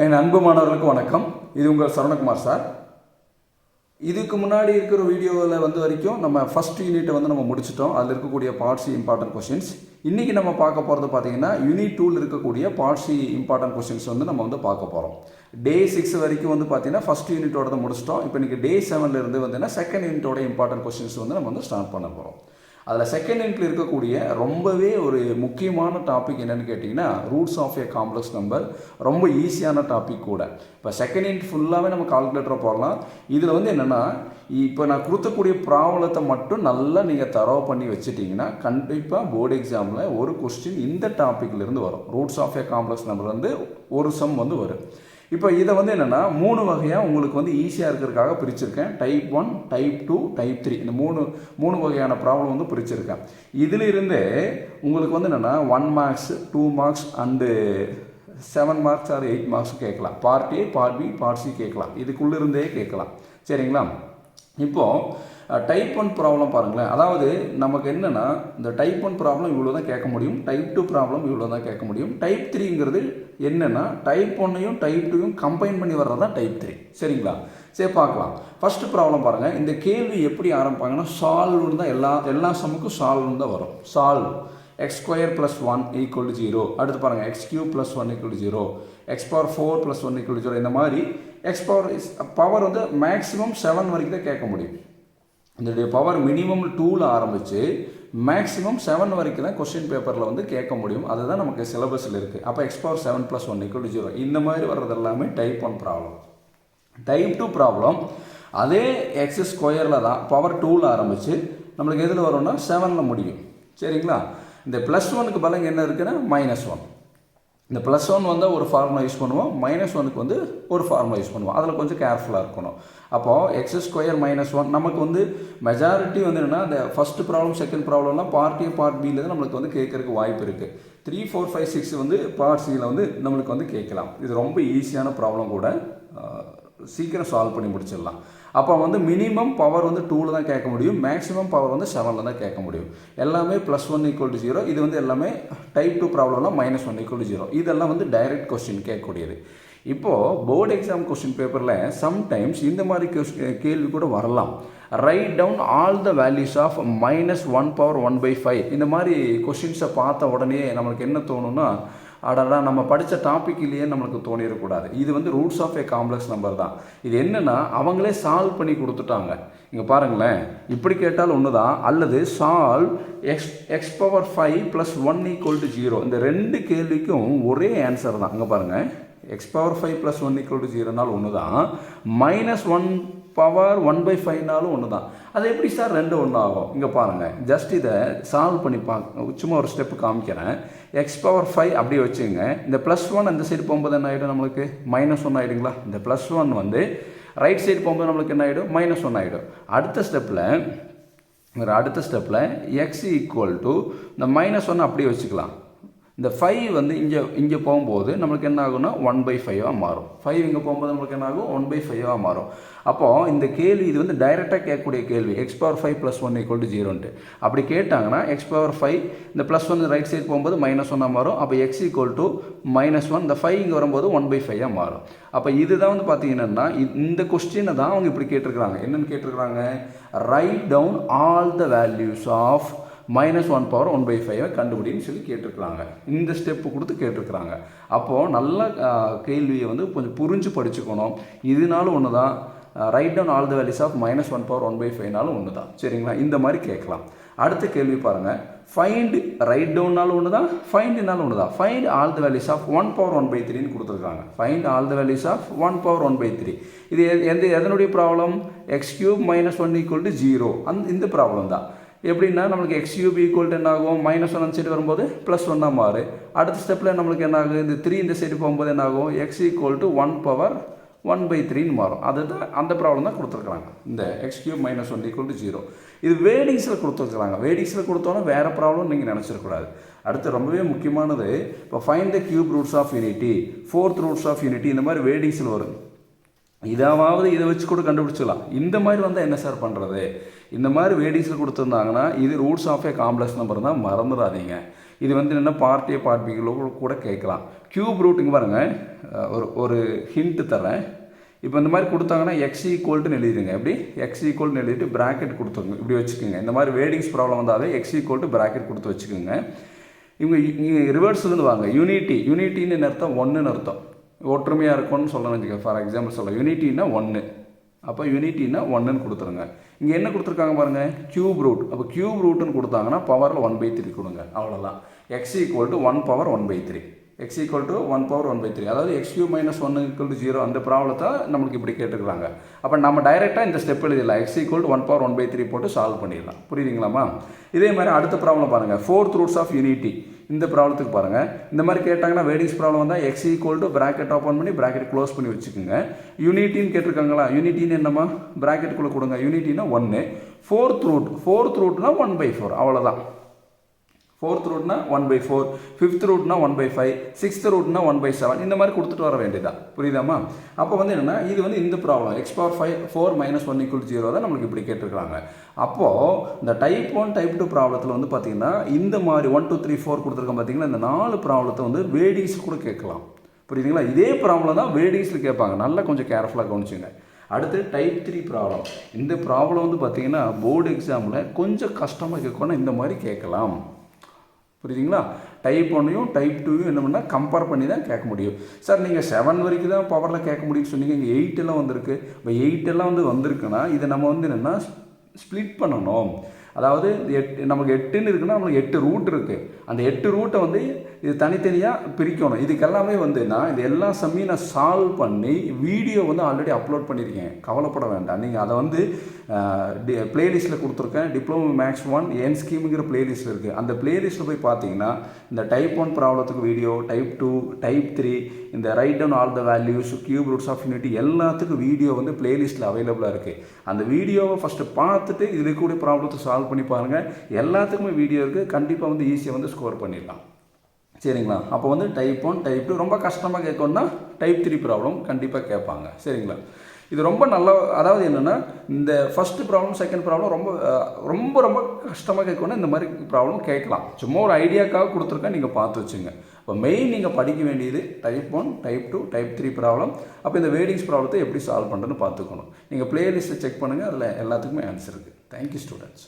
என் அன்பு மாணவர்களுக்கு வணக்கம். இது உங்கள் சரவணகுமார் சார். இதுக்கு முன்னாடி இருக்கிற வீடியோவில் வரைக்கும் நம்ம ஃபஸ்ட் யூனிட்டை நம்ம முடிச்சிட்டோம். அதில் இருக்கக்கூடிய பார்ட்ஸ் இம்பார்ட்டன்ட் கொஸ்டின்ஸ். இன்றைக்கி நம்ம பார்க்க போகிறது பார்த்தீங்கன்னா யூனிட் 2 இருக்கக்கூடிய பார்ட்ஸ் இம்பார்ட்டன்ட் கொஸ்டின்ஸ் நம்ம பார்க்க போகிறோம். டே 6 வரைக்கும் பார்த்தீங்கன்னா ஃபஸ்ட் யூனிட்டோட முடிச்சிட்டோம். இப்போ இன்றைக்கி டே 7 செகண்ட் யூனிட்டோட இம்பார்ட்டன்ட் கொஸ்டின்ஸ் நம்ம ஸ்டார்ட் பண்ண போகிறோம். அதில் செகண்ட் யூனிட்டில் இருக்கக்கூடிய ரொம்பவே ஒரு முக்கியமான டாபிக் என்னென்னு கேட்டிங்கன்னா roots of a complex number. ரொம்ப ஈஸியான டாபிக் கூட. இப்போ செகண்ட் யூனிட் ஃபுல்லாகவே நம்ம கால்குலேட்டரை போடலாம். இதில் என்னென்னா இப்போ நான் கொடுத்தக்கூடிய ப்ராப்ளத்தை மட்டும் நல்லா நீங்கள் தரவு பண்ணி வச்சுட்டிங்கன்னா கண்டிப்பாக போர்டு எக்ஸாமில் ஒரு கொஸ்டின் இந்த டாப்பிக்லேருந்து வரும். ரூட்ஸ் ஆஃப் ஏ காம்ப்ளெக்ஸ் நம்பர்லேருந்து ஒரு சம் வரும். இப்போ இதை என்னென்னா 3 வகையாக உங்களுக்கு ஈஸியாக இருக்கிறதுக்காக பிரிச்சிருக்கேன். டைப் 1, டைப் 2, டைப் 3 இந்த மூணு வகையான ப்ராப்ளம் பிரிச்சிருக்கேன். இதிலிருந்து உங்களுக்கு என்னென்னா 1 marks, 2 marks and 7 marks or 8 marks கேட்கலாம். Part A, part B, part C கேட்கலாம். இதுக்குள்ளேருந்தே கேட்கலாம். சரிங்களா? இப்போது டைப் 1 ப்ராப்ளம் பாருங்களேன். அதாவது நமக்கு என்னென்னா இந்த டைப் 1 ப்ராப்ளம் இவ்வளோ தான் கேட்க முடியும். டைப் 2 ப்ராப்ளம் இவ்வளோ தான் கேட்க முடியும். டைப் 3ங்கிறது என்னென்னா டைப் 1ஐயும் டைப் 2ஐயும் கம்பைன் பண்ணி வர்றது தான் டைப் 3. சரிங்களா? சரி, பார்க்கலாம். ஃபஸ்ட்டு ப்ராப்ளம் பாருங்கள். இந்த கேள்வி எப்படி ஆரம்பிப்பாங்கன்னா சால்வ்னு தான் எல்லா சம்முக்கும் சால்வ்னு தான் வரும். Solve x² + 1 = 0. அடுத்து பாருங்கள் x³ + 1 = 0, x⁴ + 1 = 0. இந்த மாதிரி பவர் மேக்ஸிமம் 7 வரைக்கும் தான் கேட்க முடியும். இந்த பவர் மினிமம் 2ல் ஆரம்பித்து மேக்ஸிமம் 7 வரைக்கும் தான் கொஸ்டின் பேப்பரில் கேட்க முடியும். அதுதான் நமக்கு சிலபஸில் இருக்குது. அப்போ x⁴ 7 + 1 = 0. இந்த மாதிரி வர்றது எல்லாமே டைப் 1 ப்ராப்ளம். டைப் 2 ப்ராப்ளம் அதே x² தான் பவர் 2ல் ஆரம்பித்து நம்மளுக்கு எதில் வரும்னா 7ல் முடியும். சரிங்களா? இந்த +1க்கு பதில் என்ன இருக்குன்னா -1. இந்த +1 வந்தால் ஒரு ஃபார்முலா யூஸ் பண்ணுவோம். -1க்கு ஒரு ஃபார்முலா யூஸ் பண்ணுவோம். அதில் கொஞ்சம் கேர்ஃபுல்லாக இருக்கணும். அப்போது x² - 1 நமக்கு மெஜாரிட்டி என்னென்னா இந்த ஃபஸ்ட்டு ப்ராப்ளம், செகண்ட் ப்ராப்ளம்லாம் பார்ட் ஏ, பார்ட் பியில் நம்மளுக்கு கேட்கறதுக்கு வாய்ப்பு இருக்குது. 3, 4, 5, 6 பார்ட் சியில் நம்மளுக்கு கேட்கலாம். இது ரொம்ப ஈஸியான ப்ராப்ளம் கூட. சீக்கிரம் சால்வ் பண்ணி முடிச்சிடலாம். அப்போ மினிமம் பவர் 2ல் தான் கேட்க முடியும். மேக்ஸிமம் பவர் 7ல் தான் கேட்க முடியும். எல்லாமே +1 = 0. இது எல்லாமே டைப் 2 ப்ராப்ளம்லாம் -1 = 0. இதெல்லாம் டைரக்ட் கொஸ்டின் கேட்கக்கூடியது. இப்போது போர்டு எக்ஸாம் கொஸ்டின் பேப்பரில் சம்டைம்ஸ் இந்த மாதிரி கேள்வி கூட வரலாம். Write down all the values of -1/1/5. இந்த மாதிரி கொஸ்டின்ஸை பார்த்த உடனே நம்மளுக்கு என்ன தோணுன்னா, அடடா நம்ம படித்த டாப்பிக்லேயே நம்மளுக்கு தோணிடக்கூடாது. இது roots of a complex number தான். இது என்னென்னா அவங்களே சால்வ் பண்ணி கொடுத்துட்டாங்க. இங்கே பாருங்களேன், இப்படி கேட்டால் ஒன்று தான். அல்லது சால்வ் x⁴ + 1 = 0. இந்த 2 கேள்விக்கும் ஒரே ஆன்சர் தான். இங்கே பாருங்கள், x⁴ + 1 = 0னாலும் ஒன்று தான், -1/1/5னாலும் ஒன்று தான். அது எப்படி சார் 2 ஒன்று ஆகும்? இங்கே பாருங்கள், ஜஸ்ட் இதை சால்வ் பண்ணி சும்மா ஒரு ஸ்டெப்பு காமிக்கிறேன். x⁴ அப்படியே வச்சுங்க. இந்த +1 அந்த சைடு போகும்போது என்ன ஆகிடும்? நம்மளுக்கு -1 ஆகிடுங்களா? இந்த +1 ரைட் சைடு போகும்போது நம்மளுக்கு என்ன ஆகிடும்? -1 ஆகிடும். அடுத்த ஸ்டெப்பில் x = இந்த -1 அப்படியே வச்சுக்கலாம். இந்த 5 இங்கே போகும்போது நம்மளுக்கு என்ன ஆகும்னா 1/5ஆக மாறும். 5 இங்கே போகும்போது நம்மளுக்கு என்ன ஆகும்? 1/5ஆக மாறும். அப்போது இந்த கேள்வி இது டைரெக்டாக கேட்கக்கூடிய கேள்வி. x⁴ + 1 = 0. அப்படி கேட்டாங்கன்னா x⁴ இந்த +1 ரைட் சைடு போகும்போது -1ஆக மாறும். அப்போ x = -1. இந்த 5 இங்கே வரும்போது 1/5ஆக மாறும். அப்போ இதுதான் பார்த்தீங்கன்னா இந்த கொஸ்டினை தான் அவங்க இப்படி கேட்டிருக்கிறாங்க. என்னென்னு கேட்டிருக்கிறாங்க? Write down all the values of -1/1/5 கண்டுபிடின்னு சொல்லி கேட்டிருக்கிறாங்க. இந்த ஸ்டெப்பு கொடுத்து கேட்டிருக்கிறாங்க. அப்போது நல்ல கேள்வியை கொஞ்சம் புரிஞ்சு படிச்சுக்கணும். இதனாலும் ஒன்று தான். Write down all the values of -1/1/5னாலும் ஒன்று தான். சரிங்களா? இந்த மாதிரி கேட்கலாம். அடுத்த கேள்வி பாருங்கள். ஃபைண்ட் ரைட் டவுன்னாலும் ஒன்று தான், ஃபைண்டுனாலும் ஒன்று தான். Find all the values of 1/1/3ன்னு கொடுத்துருக்காங்க. Find all the values of 1/1/3. இது எதனுடைய ப்ராப்ளம்? x³ - 1 = 0. இந்த ப்ராப்ளம் தான். எப்படின்னா நம்மளுக்கு x³ என்ன ஆகும்? -1 அந்த சைடு வரும்போது +1ஆக மாறு. அடுத்த ஸ்டெப்பில் நம்மளுக்கு என்ன ஆகும்? இந்த 3 இந்த சைடு போகும்போது என்ன ஆகும்? x = 1/1/3ன்னு மாறும். அதுதான் அந்த ப்ராப்ளம் தான் கொடுத்துருக்குறாங்க. இந்த x³ - 1 = 0. இது வேடிங்ஸில் கொடுத்துருக்குறாங்க. வேடிங்ஸில் கொடுத்தோன்னா வேறு ப்ராப்ளம் நீங்கள் நினச்சிடக்கூடாது. அடுத்து ரொம்பவே முக்கியமானது, இப்போ find the cube roots of unity, 4th roots of unity, இந்த மாதிரி வேடிங்ஸில் வரும். இதாவது இதை வச்சு கூட கண்டுபிடிச்சிடலாம். இந்த மாதிரி வந்தால் என்ன சார் பண்ணுறது? இந்த மாதிரி வேடிங்ஸில் கொடுத்துருந்தாங்கன்னா இது roots of a complex number தான், மறந்துடாதீங்க. இது என்ன பார்ட் ஏ, பார்ட் பிக்குள்ள கூட கேட்கலாம். கியூப் ரூட் இங்கே பாருங்கள், ஒரு ஹிண்ட்டு தரேன். இப்போ இந்த மாதிரி கொடுத்தாங்கன்னா எக்ஸ் ஈக்குவல்ட்டுன்னு எழுதிடுங்க. எப்படி எக்ஸ் ஈக்குவல்னு எழுதிட்டு ப்ராக்கெட் கொடுத்துருங்க, இப்படி வச்சுக்கோங்க. இந்த மாதிரி வேடிங்ஸ் ப்ராப்ளம் வந்தாவே எக்ஸ் ஈக்குவல் டு ப்ராக்கெட் கொடுத்து வச்சுக்கோங்க. இவங்க ரிவர்ஸ்லேருந்து வாங்க. யூனிட்டின்னு அர்த்தம் ஒன்றுன்னு அர்த்தம், ஒற்றுமையாக இருக்கும்னு சொல்லணும்னு வச்சுக்கோங்க. ஃபார் எக்ஸாம்பிள் சொல்ல யூனிட்டின்னா ஒன்று, அப்போ யூனிட்டின்னா ஒன்றுன்னு கொடுத்துருங்க. இங்கே என்ன கொடுத்துருக்காங்க பாருங்கள், கியூப் ரூட். அப்போ கியூப் ரூட்டுன்னு கொடுத்தாங்கன்னா பவரில் 1/3 கொடுங்க, அவ்வளோதான். X equal to 1 power 1/3, X equal to 1 power 1/3, அதாவது x³ - 1 = 0. அந்த ப்ராப்ளத்தை நம்மளுக்கு இப்படி கேட்டுருக்காங்க. அப்போ நம்ம டைரெக்டாக இந்த ஸ்டெப் எழுதிடலாம், x ஈக்குவல் டு 1 பவர் 1/3 போட்டு சால்வ் பண்ணிடலாம். புரியுதுங்களாமா? இதே மாதிரி அடுத்த ப்ராப்ளம் பாருங்கள், 4th ரூட்ஸ் ஆஃப் யூனிட்டி. இந்த ப்ராப்ளத்துக்கு பாருங்கள், இந்த மாதிரி கேட்டாங்கன்னா வேடிங்ஸ் ப்ராப்ளம் வந்தால் X equal to bracket open பண்ணி ப்ராக்கெட் க்ளோஸ் பண்ணி வச்சுக்கோங்க. யூனிட்டின்னு கேட்டிருக்காங்களா, யூனிட்டின்னு என்னம்மா ப்ராக்கெட்டுக்குள்ளே கொடுங்க. யூனிட்டினா 1, 4th ரூட்னா 1/4, அவ்வளோதான். 4th ரூட்னா 1/4, 5th ரூட்னா 1/5, 6th ரூட்னா 1/7, இந்த மாதிரி கொடுத்துட்டு வர வேண்டியதான். புரியுதாமா? அப்போ வந்து என்னென்னா இது வந்து இந்த ப்ராப்ளம் x⁴ - 1 = 0 தான் நம்மளுக்கு இப்படி கேட்டிருக்காங்க. அப்போது இந்த டைப் 1 டைப் 2 ப்ராப்ளத்தில் வந்து பார்த்தீங்கன்னா இந்த மாதிரி 1 2 3 4 கொடுத்துருக்கோம் பார்த்தீங்கன்னா, இந்த 4 ப்ராப்ளத்தை வந்து வேடிங்ஸ் கூட கேட்கலாம். புரியுதுங்களா? இதே ப்ராப்ளம் தான் வேடிங்ஸில் கேட்பாங்க, நல்லா கொஞ்சம் கேர்ஃபுல்லாக கவனிச்சுங்க. அடுத்து டைப் 3 ப்ராப்ளம். இந்த ப்ராப்ளம் வந்து பார்த்தீங்கன்னா போர்டு எக்ஸாமில் கொஞ்சம் கஷ்டமாக கேட்கணும், இந்த மாதிரி கேட்கலாம். புரியுதுங்களா? டைப் 1யும் டைப் 2யும் என்ன பண்ணால் கம்பேர் பண்ணி தான் கேட்க முடியும். சார் நீங்கள் 7 வரைக்கும் தான் பவரில் கேட்க முடியும்னு சொன்னீங்க, இங்கே 8 எல்லாம் வந்திருக்கு. இப்போ 8 எல்லாம் வந்து வந்திருக்குன்னா இதை நம்ம வந்து என்னென்னா ஸ்ப்ளிட் பண்ணணும். அதாவது நமக்கு 8ன்னு இருக்குன்னா நம்மளுக்கு 8 ரூட் இருக்குது. அந்த 8 ரூட்டை வந்து இது தனித்தனியாக பிரிக்கணும். இதுக்கு எல்லாமே வந்து நான் இது எல்லா சம்மையும் நான் சால்வ் பண்ணி வீடியோ வந்து ஆல்ரெடி அப்லோட் பண்ணியிருக்கேன், கவலைப்பட வேண்டாம். நீங்கள் அதை வந்து பிளேலிஸ்ட்டில் கொடுத்துருக்கேன். டிப்ளமோ மேக்ஸ் 1 என் ஸ்கீமுங்கிற பிளேலிஸ்ட்டில் இருக்குது. அந்த பிளேலிஸ்ட்டில் போய் பார்த்தீங்கன்னா இந்த டைப் 1 ப்ராப்ளத்துக்கு வீடியோ, டைப் 2, டைப் 3, இந்த write down all the values, cube roots of unity எல்லாத்துக்கும் வீடியோ வந்து பிளேலிஸ்ட்டில் அவைலபிளாக இருக்குது. அந்த வீடியோவை ஃபஸ்ட்டு பார்த்துட்டு இது இருக்கக்கூடிய ப்ராப்ளத்தை சால்வ் பண்ணி பாருங்கள். எல்லாத்துக்குமே வீடியோ இருக்குது, கண்டிப்பாக வந்து ஈஸியாக வந்து ஸ்கோர் பண்ணிடலாம். சரிங்களா? அப்போ வந்து டைப் 1 டைப் 2 ரொம்ப கஷ்டமாக கேட்கணுன்னா டைப் 3 ப்ராப்ளம் கண்டிப்பாக கேட்பாங்க. சரிங்களா? இது ரொம்ப நல்ல, அதாவது என்னென்னா இந்த ஃபஸ்ட்டு ப்ராப்ளம் செகண்ட் ப்ராப்ளம் ரொம்ப ரொம்ப ரொம்ப கஷ்டமாக கேட்கணுன்னா இந்த மாதிரி ப்ராப்ளம் கேட்கலாம். சும்மா ஒரு ஐடியாக்காக கொடுத்துருக்கேன், நீங்கள் பார்த்து வச்சுங்க. இப்போ மெயின் நீங்கள் படிக்க வேண்டியது டைப் 1 டைப் 2 டைப் 3 ப்ராப்ளம். அப்போ இந்த வேடிங்ஸ் ப்ராப்ளத்தை எப்படி சால்வ் பண்ணுறதுன்னு பார்த்துக்கணும். நீங்கள் பிளேலிஸ்ட்டை செக் பண்ணுங்கள், அதில் எல்லாத்துக்குமே ஆன்சர் இருக்குது. Thank you students.